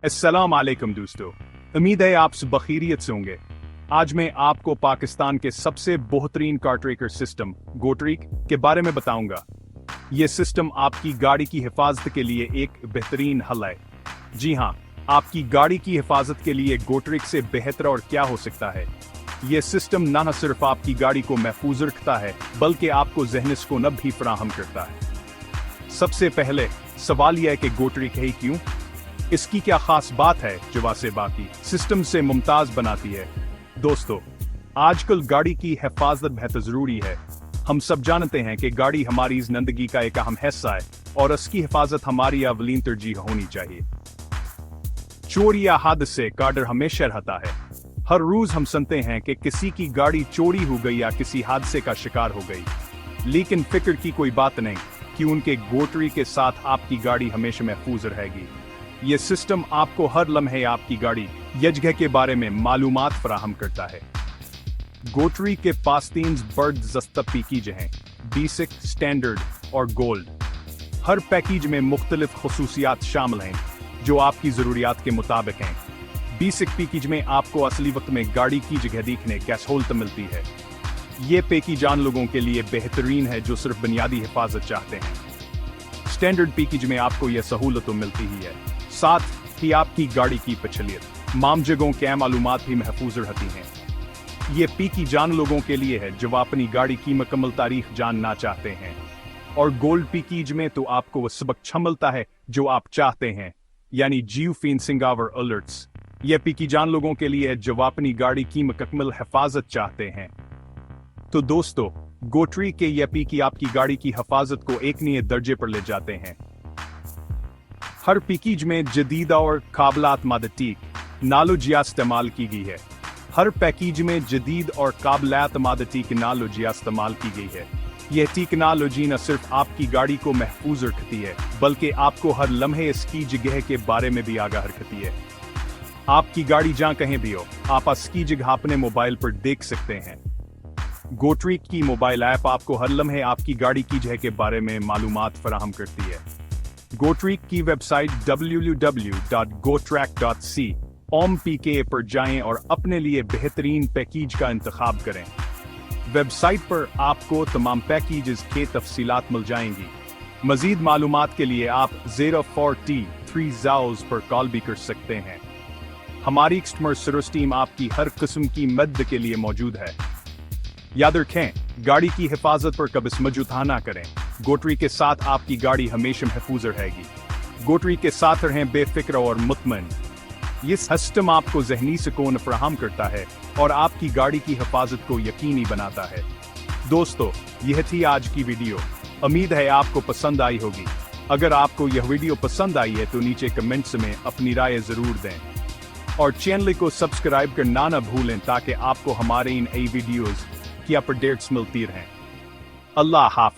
अस्सलाम वालेकुम दोस्तों, उम्मीद है आप सब बखैरियत से होंगे। आज मैं आपको पाकिस्तान के सबसे बेहतरीन कार ट्रैकर सिस्टम गोट्रिक के बारे में बताऊंगा। ये सिस्टम आपकी गाड़ी की हिफाजत के लिए एक बेहतरीन हल है। जी हाँ, आपकी गाड़ी की हिफाजत के लिए गोट्रिक से बेहतर और क्या हो सकता है। ये सिस्टम न सिर्फ आपकी गाड़ी को महफूज रखता है बल्कि आपको ज़हनी सुकून भी फराहम करता है। सबसे पहले सवाल यह है कि गोट्रिक है क्यों? इसकी क्या खास बात है जो वासे बाकी सिस्टम से मुमताज बनाती है? दोस्तों, आजकल गाड़ी की हिफाजत बेहद जरूरी है। हम सब जानते हैं कि गाड़ी हमारी जिंदगी का एक अहम हिस्सा है और इसकी हिफाजत हमारी अवलीन तरजीह होनी चाहिए। चोरी या हादसे का डर हमेशा रहता है। हर रोज हम सुनते हैं कि किसी की गाड़ी चोरी हो गई या किसी हादसे का शिकार हो गई, लेकिन फिक्र की कोई बात नहीं कि उनके गोट्री के साथ आपकी गाड़ी हमेशा महफूज रहेगी। ये सिस्टम आपको हर लम्हे आपकी गाड़ी या जगह के बारे में मालूमात फराहम करता है। गोट्री के पास 3 बड़े दस्ता पैकेज हैं: बेसिक, स्टैंडर्ड और गोल्ड। हर पैकेज में मुख्तलिफ खसूसियात शामिल हैं जो आपकी ज़रूरियात के मुताबिक हैं। बेसिक पैकेज में आपको असली वक्त में गाड़ी की जगह देखने की सहूलत मिलती है। ये पैकेज आन लोगों के लिए बेहतरीन है जो सिर्फ बुनियादी हिफाजत चाहते हैं। स्टैंडर्ड पैकेज में आपको यह सहूलत तो मिलती ही है, साथ ही आपकी गाड़ी की पिछलियत माम जगहों के मालूमात भी महफूज रहती हैं। ये पैकेज जान लोगों के लिए है जो अपनी गाड़ी की मुकम्मल तारीख जानना चाहते हैं। और गोल्ड पैकेज में तो आपको वह सबक मिलता है जो आप चाहते हैं, यानी जियो फेंसिंग और अलर्ट्स। यह पैकेज जान लोगों के लिए है जो अपनी गाड़ी की मुकम्मल हिफाजत चाहते हैं। तो दोस्तों, गोट्री के यह पैकेज आपकी गाड़ी की हिफाजत को एक नए दर्जे पर ले जाते हैं। हर पैकेज में जदीद और काबिलात मादतीक नालोजिया इस्तेमाल की गई है। हर पैकेज में जदीद और काबिलात मादतीक नालोजिया इस्तेमाल की गई है। यह टेक्नोलॉजी न सिर्फ आपकी गाड़ी को महफूज रखती है बल्कि आपको हर लम्हे इसकी जगह के बारे में भी आगाह रखती है। आपकी गाड़ी जहां कहीं भी हो, आप इसकी जगह अपने मोबाइल पर देख सकते हैं। गोट्रिक की मोबाइल ऐप आपको हर लम्हे आपकी गाड़ी की जगह के बारे में मालूमात फराहम करती है। गोट्रिक की वेबसाइट www.gotrack.com/pk पर जाएं और अपने लिए बेहतरीन पैकेज का इंतखाब करें। वेबसाइट पर आपको तमाम पैकेजेस के तफसीलात मिल जाएंगी। मजीद मालूमात के लिए आप 04T3000 पर कॉल भी कर सकते हैं। हमारी कस्टमर सर्विस टीम आपकी हर किस्म की मदद के लिए मौजूद है। याद रखें, गाड़ी की हिफाजत पर कभी समझौता ना करें। गोट्री के साथ आपकी गाड़ी हमेशा महफूज रहेगी। गोट्री के साथ रहें बेफिक्र और मुतमईन। ये सिस्टम आपको ज़हनी सुकून फराहम करता है और आपकी गाड़ी की हिफाजत को यकीनी बनाता है। दोस्तों, यह थी आज की वीडियो। उम्मीद है आपको पसंद आई होगी। अगर आपको यह वीडियो पसंद आई है तो नीचे कमेंट्स में अपनी राय ज़रूर दें और चैनल को सब्सक्राइब करना न भूलें ताकि आपको हमारे इन नई वीडियोज़ की अपडेट्स मिलती रहें। अल्लाह हाफ़िज़।